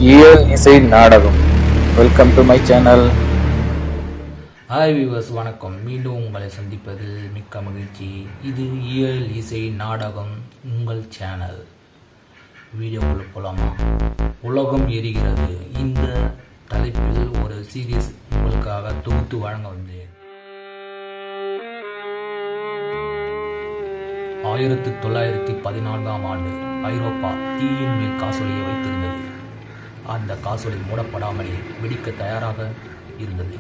இயல் இசை நாடகம். Welcome to my channel. Hi viewers, வணக்கம். மீண்டும் உங்களை சந்திப்பது மிக்க மகிழ்ச்சி. இது இயல் இசை நாடகம் உங்கள் சேனல். வீடியோக்குள்ள போலாமா? உலகம் எரிகிறது. இந்த தலைப்பில் ஒரு சீரியஸ் உங்களுக்காக தொகுத்து வழங்க வந்தேன். 1914ஆம் ஆண்டு ஐரோப்பா தீயின் மேல் காசோலையை வைத்திருந்தது. அந்த காசோலை மூடப்படாமலே வெடிக்க தயாராக இருந்தது.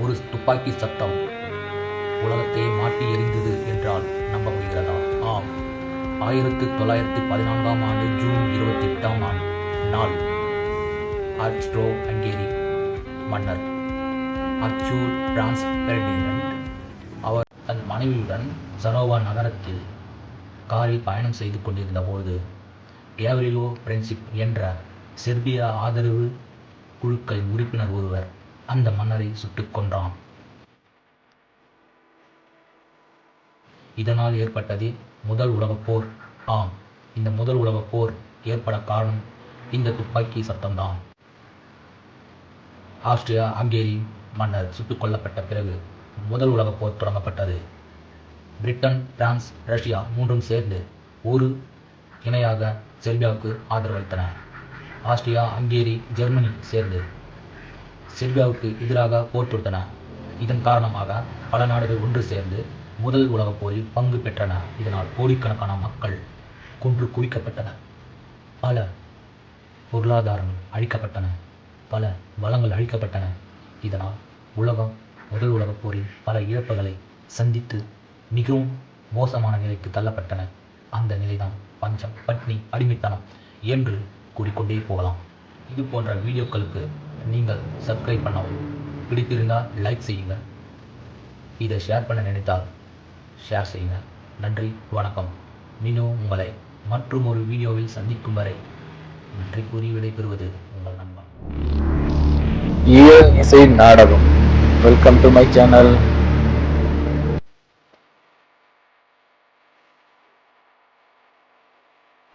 ஒரு துப்பாக்கி சத்தம் உலகத்தை மாட்டி எறிந்தது என்றால் நம்ப முடிகிறதா? ஆம். 1914ஆம் ஆண்டு ஜூன் 28ஆம் நாள் ஆஸ்ட்ரோ ஹங்கேரி மன்னர் அர்ச்சூட் பிரான்ஸ் பெர்டினண்ட் அவர் தன் மனைவியுடன் சரோவா நகரத்தில் காரில் பயணம் செய்து கொண்டிருந்த போது கேவரிலோ ஃப்ரெண்ட்ஷிப் என்ற செர்பிய ஆதரவு குழுக்களின் உறுப்பினர் ஒருவர் அந்த மன்னரை சுட்டுக் கொன்றான். இதனால் ஏற்பட்டது முதல் உலகப் போர். ஆம், இந்த முதல் உலகப் போர் ஏற்பட காரணம் இந்த துப்பாக்கி சத்தம்தான். ஆஸ்திரியா ஹங்கேரி மன்னர் சுட்டுக் கொல்லப்பட்ட பிறகு முதல் உலகப் போர் தொடங்கப்பட்டது. பிரிட்டன், பிரான்ஸ், ரஷ்யா மூன்றும் சேர்ந்து ஒரு இணையாக செர்பியாவுக்கு ஆதரவளித்தன. ஆஸ்திரியா, ஹங்கேரி, ஜெர்மனி சேர்ந்து செர்பியாவுக்கு எதிராக போர் தொடுத்தன. இதன் காரணமாக பல நாடுகள் ஒன்று சேர்ந்து முதல் உலகப் போரில் பங்கு பெற்றன. இதனால் கோடிக்கணக்கான மக்கள் கொன்று குவிக்கப்பட்டனர். பல பொருளாதாரங்கள் அழிக்கப்பட்டன. பல வளங்கள் அழிக்கப்பட்டன. இதனால் உலகம் முதல் உலகப் போரில் பல இழப்புகளை சந்தித்து மிகவும் மோசமான நிலைக்கு தள்ளப்பட்டன. அந்த நிலைதான் பஞ்சம், பட்னி, அடிமைத்தனம் என்று கூறிக்கொண்டே போகலாம். இது போன்ற வீடியோக்களுக்கு நீங்கள் சப்ஸ்கிரைப் பண்ணவும், பிடித்திருந்தால் லைக் செய்யுங்கள், இதை ஷேர் பண்ண நினைத்தால் ஷேர் செய்யுங்க. நன்றி, வணக்கம். மீண்டும் உங்களை மற்றும் ஒரு வீடியோவில் சந்திக்கும் வரை நன்றி கூறி விடைபெறுவது உங்கள் நண்பன். இயல் இசை நாடகம். Welcome to my channel.